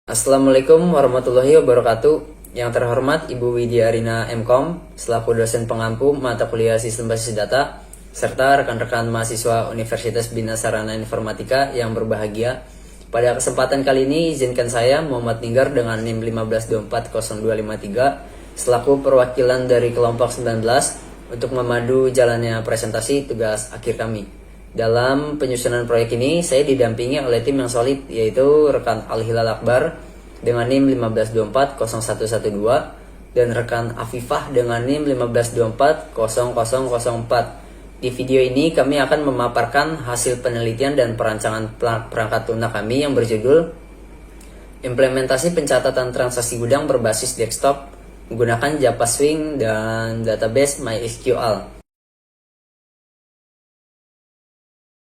Assalamualaikum warahmatullahi wabarakatuh. Yang terhormat Ibu Widya Arina MKom, selaku dosen pengampu mata kuliah Sistem Basis Data, serta rekan-rekan mahasiswa Universitas Bina Sarana Informatika yang berbahagia. Pada kesempatan kali ini, izinkan saya Muhammad Ninggar dengan NIM 15240253 selaku perwakilan dari kelompok 19 untuk memadu jalannya presentasi tugas akhir kami. Dalam penyusunan proyek ini, saya didampingi oleh tim yang solid, yaitu rekan Al-Hilal Akbar dengan NIM 15240112 dan rekan Afifah dengan NIM 15240004. Di video ini kami akan memaparkan hasil penelitian dan perancangan perangkat lunak kami yang berjudul Implementasi Pencatatan Transaksi Gudang Berbasis Desktop menggunakan Java Swing dan database MySQL.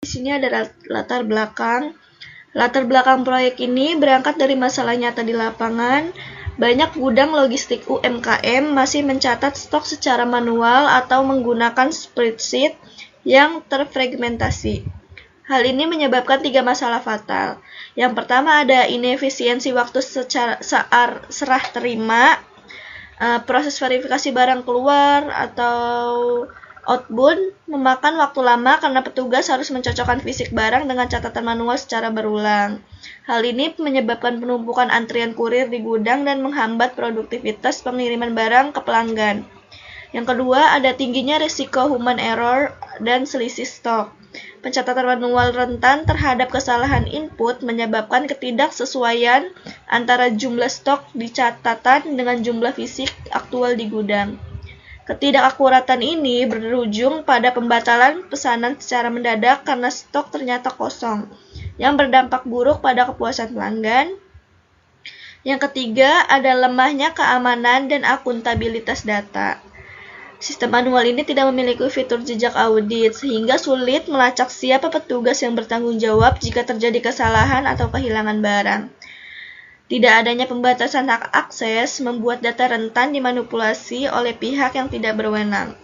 Di sini ada latar belakang. Latar belakang proyek ini berangkat dari masalah nyata di lapangan. Banyak gudang logistik UMKM masih mencatat stok secara manual atau menggunakan spreadsheet yang terfragmentasi. Hal ini menyebabkan 3 masalah fatal. Yang pertama ada inefisiensi waktu serah terima, proses verifikasi barang keluar atau outbound memakan waktu lama karena petugas harus mencocokkan fisik barang dengan catatan manual secara berulang. Hal ini menyebabkan penumpukan antrian kurir di gudang dan menghambat produktivitas pengiriman barang ke pelanggan. Yang kedua, ada tingginya risiko human error dan selisih stok. Pencatatan manual rentan terhadap kesalahan input menyebabkan ketidaksesuaian antara jumlah stok di catatan dengan jumlah fisik aktual di gudang. Ketidakakuratan ini berujung pada pembatalan pesanan secara mendadak karena stok ternyata kosong, yang berdampak buruk pada kepuasan pelanggan. Yang ketiga, ada lemahnya keamanan dan akuntabilitas data. Sistem manual ini tidak memiliki fitur jejak audit, sehingga sulit melacak siapa petugas yang bertanggung jawab jika terjadi kesalahan atau kehilangan barang. Tidak adanya pembatasan hak akses membuat data rentan dimanipulasi oleh pihak yang tidak berwenang.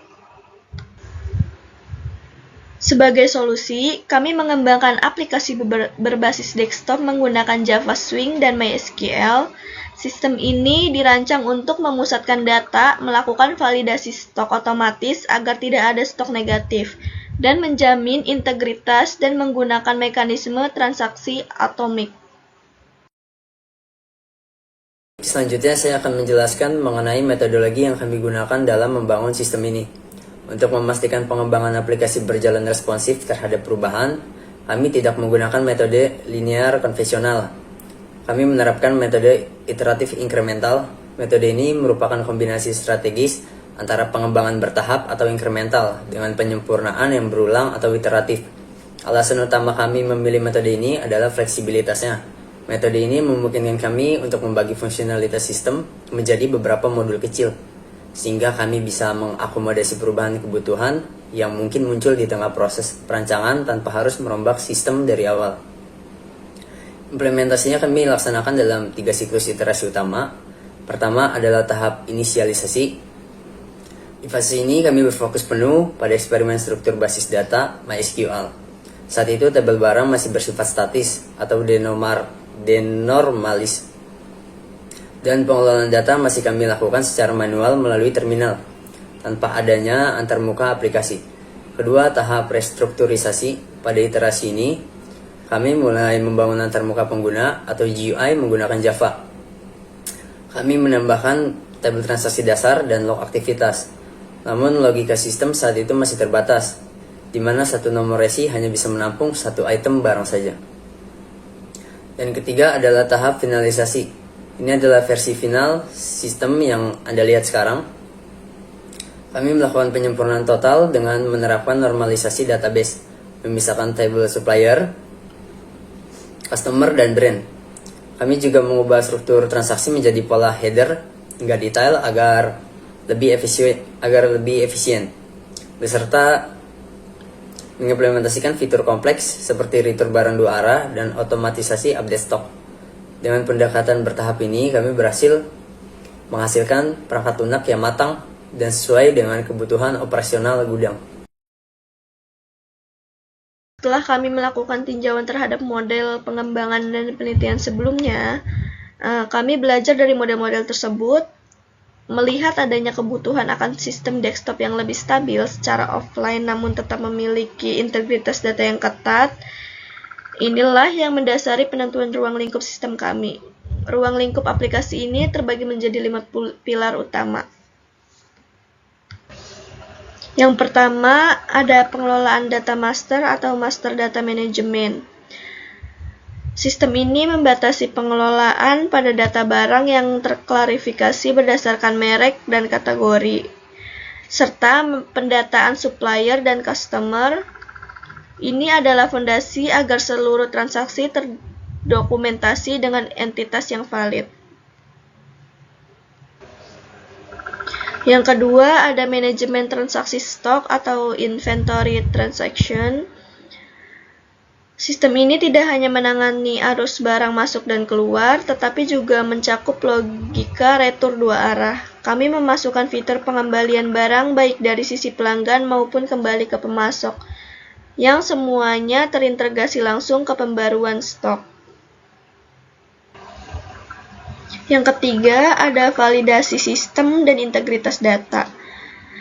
Sebagai solusi, kami mengembangkan aplikasi berbasis desktop menggunakan Java Swing dan MySQL. Sistem ini dirancang untuk memusatkan data, melakukan validasi stok otomatis agar tidak ada stok negatif, dan menjamin integritas dan menggunakan mekanisme transaksi atomik. Selanjutnya saya akan menjelaskan mengenai metodologi yang kami gunakan dalam membangun sistem ini. Untuk memastikan pengembangan aplikasi berjalan responsif terhadap perubahan, kami tidak menggunakan metode linear konvensional. Kami menerapkan metode iteratif inkremental. Metode ini merupakan kombinasi strategis antara pengembangan bertahap atau inkremental dengan penyempurnaan yang berulang atau iteratif. Alasan utama kami memilih metode ini adalah fleksibilitasnya. Metode ini memungkinkan kami untuk membagi fungsionalitas sistem menjadi beberapa modul kecil, sehingga kami bisa mengakomodasi perubahan kebutuhan yang mungkin muncul di tengah proses perancangan tanpa harus merombak sistem dari awal. Implementasinya kami laksanakan dalam 3 siklus iterasi utama. Pertama adalah tahap inisialisasi. Di fase ini kami berfokus penuh pada eksperimen struktur basis data MySQL. Saat itu tabel barang masih bersifat statis atau denormalis, dan pengelolaan data masih kami lakukan secara manual melalui terminal tanpa adanya antarmuka aplikasi. Kedua, tahap restrukturisasi. Pada iterasi ini kami mulai membangun antarmuka pengguna atau GUI menggunakan Java. Kami menambahkan tabel transaksi dasar dan log aktivitas, namun logika sistem saat itu masih terbatas, di mana satu nomor resi hanya bisa menampung satu item barang saja. Dan ketiga adalah tahap finalisasi. Ini adalah versi final sistem yang Anda lihat sekarang. Kami melakukan penyempurnaan total dengan menerapkan normalisasi database, memisahkan tabel supplier, customer, dan brand. Kami juga mengubah struktur transaksi menjadi pola header hingga detail agar lebih efisien, beserta mengimplementasikan fitur kompleks seperti return barang 2 arah dan otomatisasi update stok. Dengan pendekatan bertahap ini, kami berhasil menghasilkan perangkat lunak yang matang dan sesuai dengan kebutuhan operasional gudang. Setelah kami melakukan tinjauan terhadap model pengembangan dan penelitian sebelumnya, Kami belajar dari model-model tersebut, melihat adanya kebutuhan akan sistem desktop yang lebih stabil secara offline namun tetap memiliki integritas data yang ketat. Inilah yang mendasari penentuan ruang lingkup sistem kami. Ruang lingkup aplikasi ini terbagi menjadi 5 pilar utama. Yang pertama, ada pengelolaan data master atau master data management. Sistem ini membatasi pengelolaan pada data barang yang terklarifikasi berdasarkan merek dan kategori, serta pendataan supplier dan customer. Ini adalah fondasi agar seluruh transaksi terdokumentasi dengan entitas yang valid. Yang kedua, ada manajemen transaksi stok atau inventory transaction. Sistem ini tidak hanya menangani arus barang masuk dan keluar, tetapi juga mencakup logika retur dua arah. Kami memasukkan fitur pengembalian barang baik dari sisi pelanggan maupun kembali ke pemasok, yang semuanya terintegrasi langsung ke pembaruan stok. Yang ketiga, ada validasi sistem dan integritas data.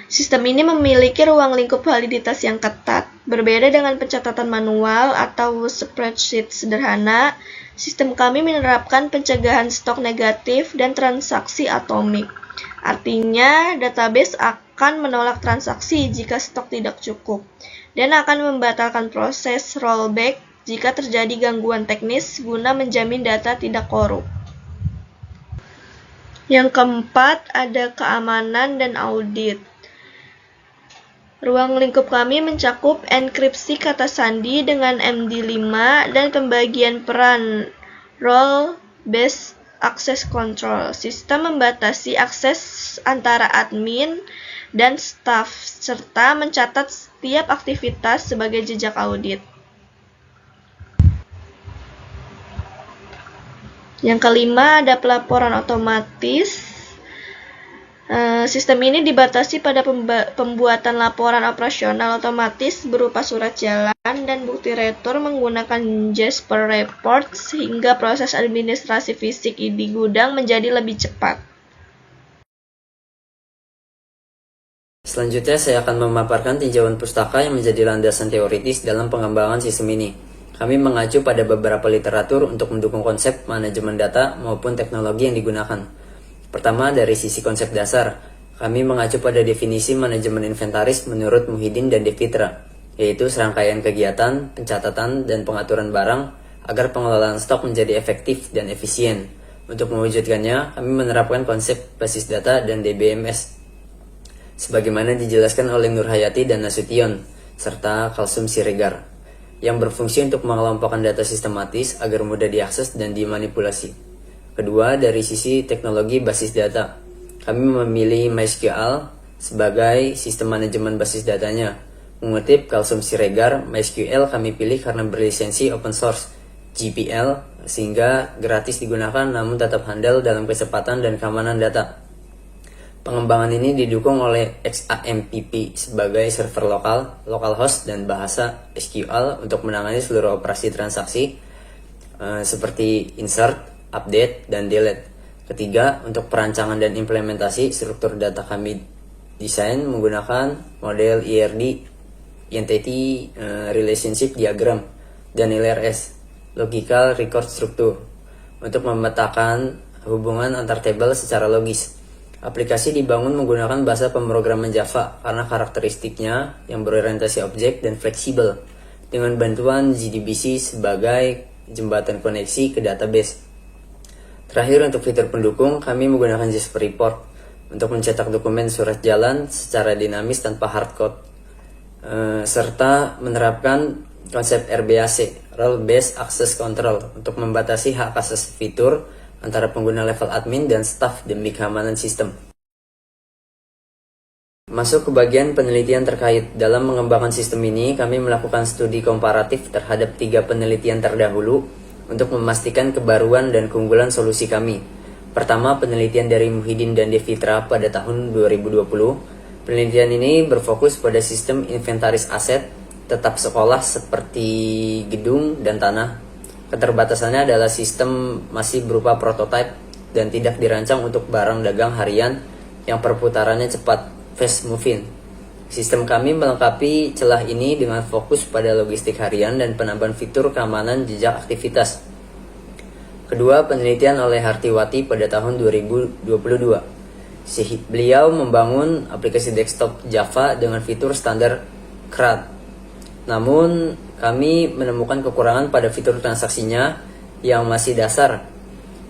Sistem ini memiliki ruang lingkup validitas yang ketat. Berbeda dengan pencatatan manual atau spreadsheet sederhana, sistem kami menerapkan pencegahan stok negatif dan transaksi atomik. Artinya, database akan menolak transaksi jika stok tidak cukup, dan akan membatalkan proses rollback jika terjadi gangguan teknis guna menjamin data tidak korup. Yang keempat, ada keamanan dan audit. Ruang lingkup kami mencakup enkripsi kata sandi dengan MD5 dan pembagian peran role-based access control. Sistem membatasi akses antara admin dan staff, serta mencatat setiap aktivitas sebagai jejak audit. Yang kelima, ada pelaporan otomatis. Sistem ini dibatasi pada pembuatan laporan operasional otomatis berupa surat jalan dan bukti retur menggunakan Jasper Report sehingga proses administrasi fisik di gudang menjadi lebih cepat. Selanjutnya saya akan memaparkan tinjauan pustaka yang menjadi landasan teoritis dalam pengembangan sistem ini. Kami mengacu pada beberapa literatur untuk mendukung konsep manajemen data maupun teknologi yang digunakan. Pertama, dari sisi konsep dasar, kami mengacu pada definisi manajemen inventaris menurut Muhyiddin dan Devitra, yaitu serangkaian kegiatan, pencatatan, dan pengaturan barang agar pengelolaan stok menjadi efektif dan efisien. Untuk mewujudkannya, kami menerapkan konsep basis data dan DBMS, sebagaimana dijelaskan oleh Nur Hayati dan Nasution, serta Kalsum Siregar, yang berfungsi untuk mengelompokkan data sistematis agar mudah diakses dan dimanipulasi. Kedua, dari sisi teknologi basis data, kami memilih MySQL sebagai sistem manajemen basis datanya. Mengutip Kalsum Siregar, MySQL kami pilih karena berlisensi open source GPL sehingga gratis digunakan namun tetap handal dalam kecepatan dan keamanan data. Pengembangan ini didukung oleh XAMPP sebagai server localhost dan bahasa SQL untuk menangani seluruh operasi transaksi seperti insert, update, dan delete. Ketiga, untuk perancangan dan implementasi struktur data kami desain menggunakan model IRD, Entity Relationship Diagram, dan LRS, Logical Record Structure, untuk memetakan hubungan antar tabel secara logis. Aplikasi dibangun menggunakan bahasa pemrograman Java karena karakteristiknya yang berorientasi objek dan fleksibel, dengan bantuan JDBC sebagai jembatan koneksi ke database. Terakhir, untuk fitur pendukung, kami menggunakan Jasper Report untuk mencetak dokumen surat jalan secara dinamis tanpa hardcode, serta menerapkan konsep RBAC, Role Based Access Control, untuk membatasi hak akses fitur antara pengguna level admin dan staf demi keamanan sistem. Masuk ke bagian penelitian terkait. Dalam mengembangkan sistem ini, kami melakukan studi komparatif terhadap 3 penelitian terdahulu untuk memastikan kebaruan dan keunggulan solusi kami. Pertama, penelitian dari Muhyiddin dan Devitra pada tahun 2020. Penelitian ini berfokus pada sistem inventaris aset tetap sekolah seperti gedung dan tanah, Keterbatasannya adalah sistem masih berupa prototipe dan tidak dirancang untuk barang dagang harian yang perputarannya cepat, fast moving. Sistem kami melengkapi celah ini dengan fokus pada logistik harian dan penambahan fitur keamanan jejak aktivitas. Kedua, penelitian oleh Hartiwati pada tahun 2022. Beliau membangun aplikasi desktop Java dengan fitur standar CRUD. Namun, kami menemukan kekurangan pada fitur transaksinya yang masih dasar.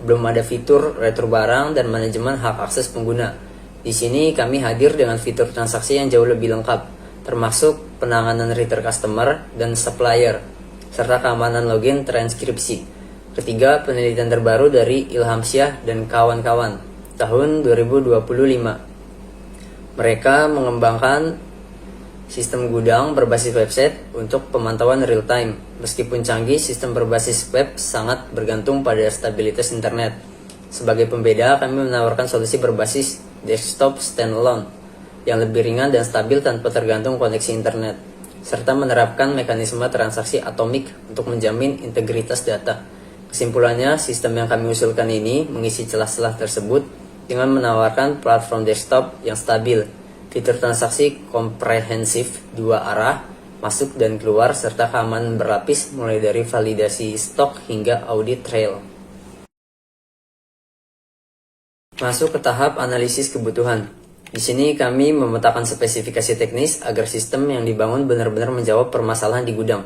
Belum ada fitur retur barang dan manajemen hak akses pengguna. Di sini kami hadir dengan fitur transaksi yang jauh lebih lengkap, termasuk penanganan return customer dan supplier, serta keamanan login transkripsi. Ketiga, penelitian terbaru dari Ilham Syah dan kawan-kawan, tahun 2025. Mereka mengembangkan sistem gudang berbasis website untuk pemantauan real time. Meskipun canggih, sistem berbasis web sangat bergantung pada stabilitas internet. Sebagai pembeda, kami menawarkan solusi berbasis desktop standalone yang lebih ringan dan stabil tanpa tergantung koneksi internet, serta menerapkan mekanisme transaksi atomik untuk menjamin integritas data. Kesimpulannya, sistem yang kami usulkan ini mengisi celah-celah tersebut dengan menawarkan platform desktop yang stabil, fitur transaksi komprehensif dua arah, masuk dan keluar, serta keamanan berlapis mulai dari validasi stok hingga audit trail. Masuk ke tahap analisis kebutuhan. Di sini kami memetakan spesifikasi teknis agar sistem yang dibangun benar-benar menjawab permasalahan di gudang.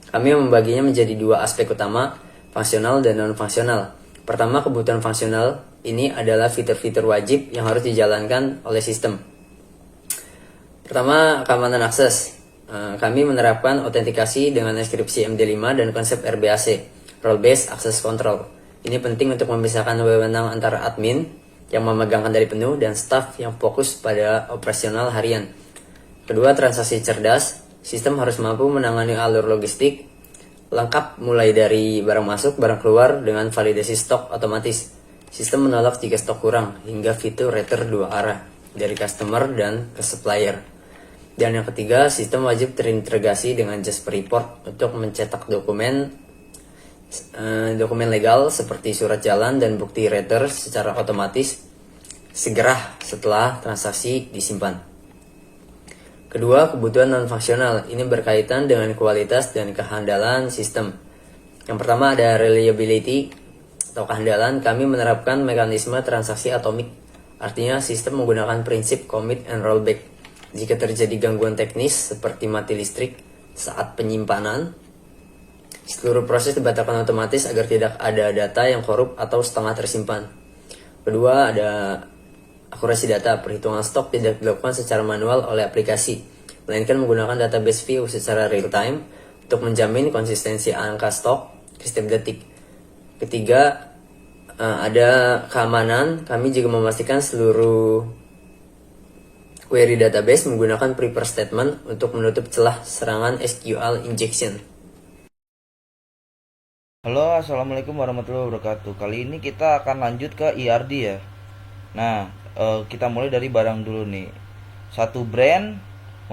Kami membaginya menjadi dua aspek utama, fungsional dan non-fungsional. Pertama, kebutuhan fungsional ini adalah fitur-fitur wajib yang harus dijalankan oleh sistem. Pertama, keamanan akses. Kami menerapkan autentikasi dengan inskripsi MD5 dan konsep RBAC, Role Based Access Control. Ini penting untuk memisahkan wewenang antara admin yang memegang kendali penuh dan staf yang fokus pada operasional harian. Kedua, transaksi cerdas. Sistem harus mampu menangani alur logistik lengkap mulai dari barang masuk, barang keluar dengan validasi stok otomatis. Sistem menolak jika stok kurang hingga fitur return dua arah dari customer dan ke supplier. Dan yang ketiga, sistem wajib terintegrasi dengan Jasper Report untuk mencetak dokumen legal seperti surat jalan dan bukti return secara otomatis segera setelah transaksi disimpan. Kedua, kebutuhan non-fungsional. Ini berkaitan dengan kualitas dan kehandalan sistem. Yang pertama ada reliability atau kehandalan. Kami menerapkan mekanisme transaksi atomik. Artinya sistem menggunakan prinsip commit and rollback. Jika terjadi gangguan teknis seperti mati listrik saat penyimpanan, seluruh proses dibatalkan otomatis agar tidak ada data yang korup atau setengah tersimpan. Kedua, ada akurasi data. Perhitungan stok tidak dilakukan secara manual oleh aplikasi, melainkan menggunakan database view secara real time untuk menjamin konsistensi angka stok setiap detik. Ketiga, ada keamanan. Kami juga memastikan seluruh query database menggunakan prepare statement untuk menutup celah serangan SQL injection. Halo, assalamualaikum warahmatullahi wabarakatuh. Kali ini kita akan lanjut ke ERD ya. Nah, kita mulai dari barang dulu nih. Satu brand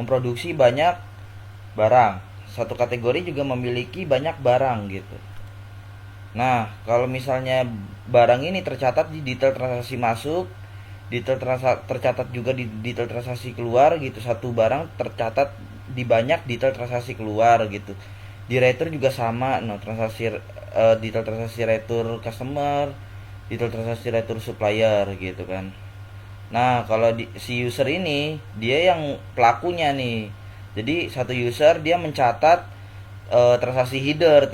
memproduksi banyak barang. Satu kategori juga memiliki banyak barang gitu. Nah, kalau misalnya barang ini tercatat di detail transaksi masuk, tercatat juga di detail transaksi keluar gitu. Satu barang tercatat di banyak detail transaksi keluar gitu. Di retur juga sama, no, detail transaksi retur customer, detail transaksi retur supplier gitu kan. Nah, kalau si user ini dia yang pelakunya nih. Jadi satu user dia mencatat transaksi header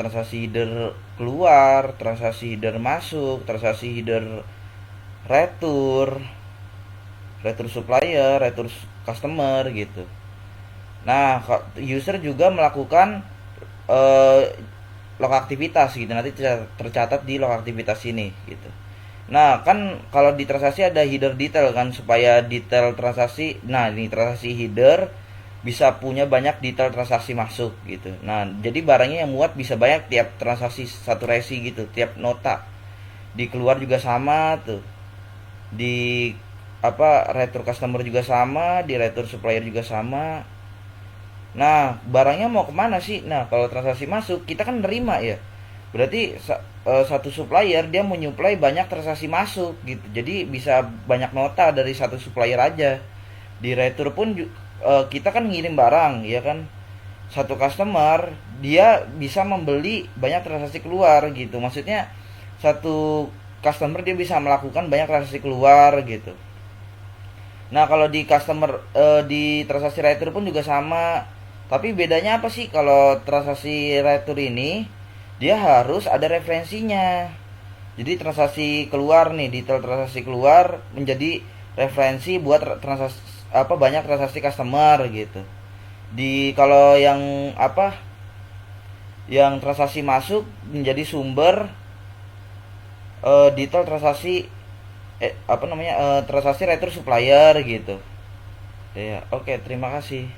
keluar, transaksi header masuk, transaksi header retur supplier, retur customer gitu. Nah, user juga melakukan log aktivitas gitu, nanti tercatat di log aktivitas ini gitu. Nah, kan kalau di transaksi ada header detail kan, supaya detail transaksi, nah ini transaksi header bisa punya banyak detail transaksi masuk gitu. Nah, jadi barangnya yang muat bisa banyak tiap transaksi satu resi gitu, tiap nota. Di keluar juga sama tuh. Di retur customer juga sama, di retur supplier juga sama. Nah, barangnya mau kemana sih? Nah, kalau transaksi masuk kita kan nerima ya. Berarti satu supplier dia menyuplai banyak transaksi masuk gitu. Jadi bisa banyak nota dari satu supplier aja. Di retur pun kita kan ngirim barang ya kan. Satu customer dia bisa membeli banyak transaksi keluar gitu. Maksudnya satu customer dia bisa melakukan banyak transaksi keluar gitu. Nah, kalau di di transaksi retur pun juga sama. Tapi bedanya apa sih kalau transaksi retur ini dia harus ada referensinya. Jadi transaksi keluar nih, detail transaksi keluar menjadi referensi buat transaksi banyak transaksi customer gitu. Di kalau yang yang transaksi masuk menjadi sumber detail transaksi transaksi retur supplier gitu. Ya, oke, terima kasih.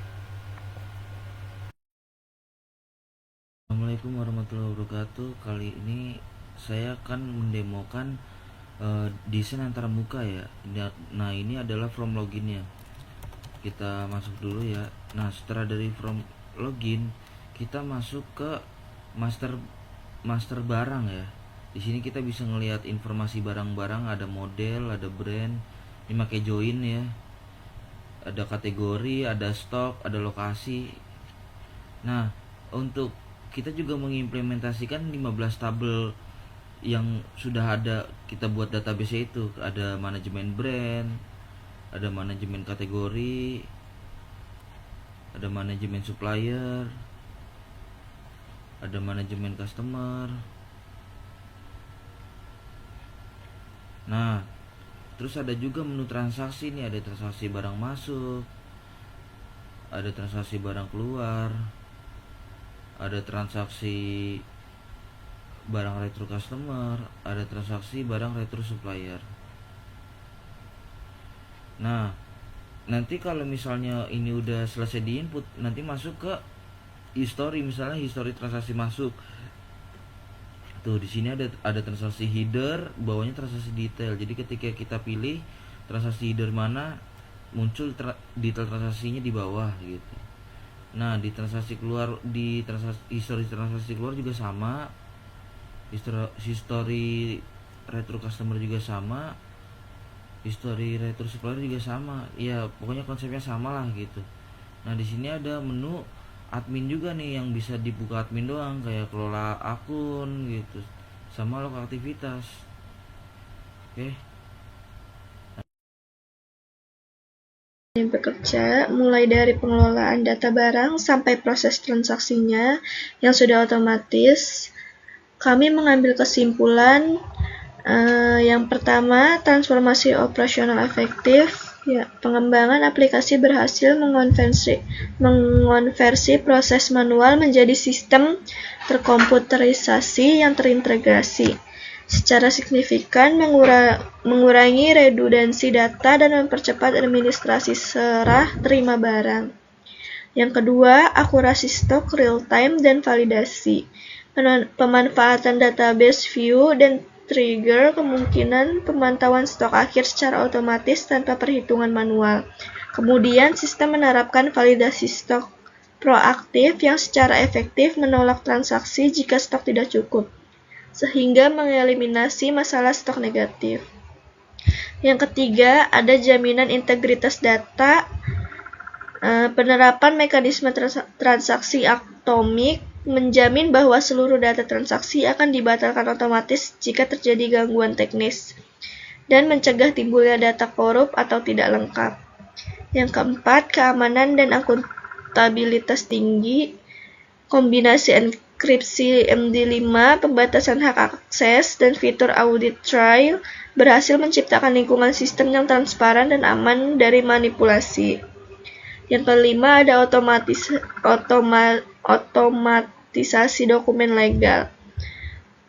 Assalamualaikum warahmatullahi wabarakatuh. Kali ini saya akan mendemokan desain antara muka ya. Nah, ini adalah from loginnya. Kita masuk dulu ya. Nah, setelah dari from login, kita masuk ke master barang ya. Di sini kita bisa ngelihat informasi barang-barang, ada model, ada brand. Ini pakai join ya. Ada kategori, ada stok, ada lokasi. Nah, untuk kita juga mengimplementasikan 15 tabel yang sudah ada kita buat database itu. Ada manajemen brand, ada manajemen kategori, ada manajemen supplier, ada manajemen customer. Nah, terus ada juga menu transaksi nih, ada transaksi barang masuk, ada transaksi barang keluar, ada transaksi barang retro customer, ada transaksi barang retro supplier. Nah, nanti kalau misalnya ini udah selesai di input, nanti masuk ke history, misalnya history transaksi masuk. Tuh di sini ada transaksi header, bawahnya transaksi detail. Jadi ketika kita pilih transaksi header mana, muncul detail transaksinya di bawah gitu. Nah, di transaksi keluar, di transaksi history transaksi keluar juga sama. History retro customer juga sama. History retro supplier juga sama. Ya, pokoknya konsepnya sama lah gitu. Nah, di sini ada menu admin juga nih, yang bisa dibuka admin doang, kayak kelola akun gitu, sama log aktivitas. Oke. Yang bekerja mulai dari pengelolaan data barang sampai proses transaksinya yang sudah otomatis. Kami mengambil kesimpulan yang pertama, transformasi operasional efektif. Ya, pengembangan aplikasi berhasil mengonversi proses manual menjadi sistem terkomputerisasi yang terintegrasi. Secara signifikan mengurangi redundansi data dan mempercepat administrasi serah terima barang. Yang kedua, akurasi stok real-time dan validasi. Pemanfaatan database view dan trigger kemungkinan pemantauan stok akhir secara otomatis tanpa perhitungan manual. Kemudian, sistem menerapkan validasi stok proaktif yang secara efektif menolak transaksi jika stok tidak cukup, sehingga mengeliminasi masalah stok negatif. Yang ketiga, ada jaminan integritas data. Penerapan mekanisme transaksi atomik menjamin bahwa seluruh data transaksi akan dibatalkan otomatis jika terjadi gangguan teknis, dan mencegah timbulnya data korup atau tidak lengkap. Yang keempat, keamanan dan akuntabilitas tinggi. Kombinasi enkripsi MD5, pembatasan hak akses, dan fitur audit trail berhasil menciptakan lingkungan sistem yang transparan dan aman dari manipulasi. Yang kelima, ada otomatisasi dokumen legal,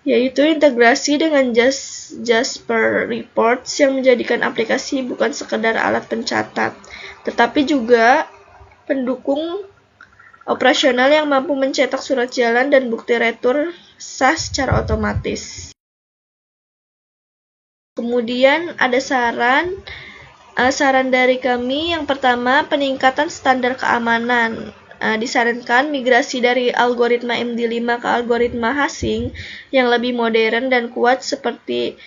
yaitu integrasi dengan Jasper Reports yang menjadikan aplikasi bukan sekedar alat pencatat, tetapi juga pendukung operasional yang mampu mencetak surat jalan dan bukti retur sah secara otomatis. Kemudian ada saran dari kami. Yang pertama, peningkatan standar keamanan. Disarankan migrasi dari algoritma MD5 ke algoritma Hashing yang lebih modern dan kuat seperti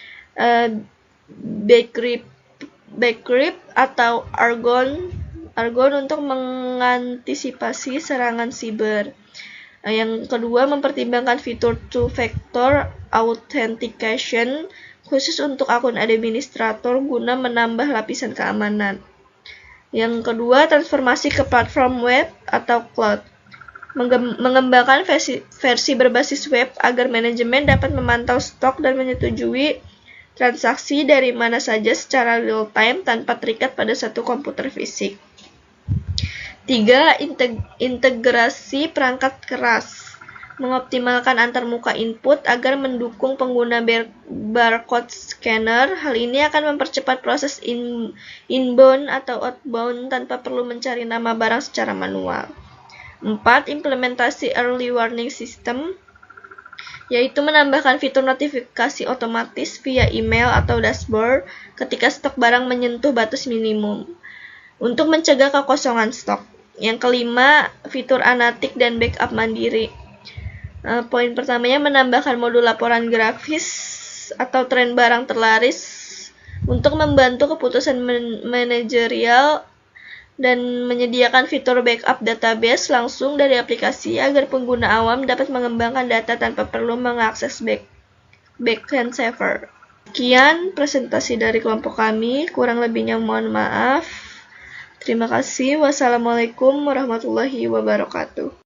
Bcrypt atau Argon untuk mengantisipasi serangan siber. Yang kedua, mempertimbangkan fitur two-factor authentication khusus untuk akun administrator guna menambah lapisan keamanan. Yang kedua, transformasi ke platform web atau cloud. Mengembangkan versi berbasis web agar manajemen dapat memantau stok dan menyetujui transaksi dari mana saja secara real-time tanpa terikat pada satu komputer fisik. 3. Integrasi perangkat keras. Mengoptimalkan antarmuka input agar mendukung pengguna barcode scanner. Hal ini akan mempercepat proses inbound atau outbound tanpa perlu mencari nama barang secara manual. 4. Implementasi early warning system, yaitu menambahkan fitur notifikasi otomatis via email atau dashboard ketika stok barang menyentuh batas minimum untuk mencegah kekosongan stok. Yang kelima, fitur analitik dan backup mandiri. Poin pertamanya, menambahkan modul laporan grafis atau tren barang terlaris untuk membantu keputusan manajerial dan menyediakan fitur backup database langsung dari aplikasi agar pengguna awam dapat mengembangkan data tanpa perlu mengakses backend server. Sekian presentasi dari kelompok kami, kurang lebihnya mohon maaf. Terima kasih. Wassalamualaikum warahmatullahi wabarakatuh.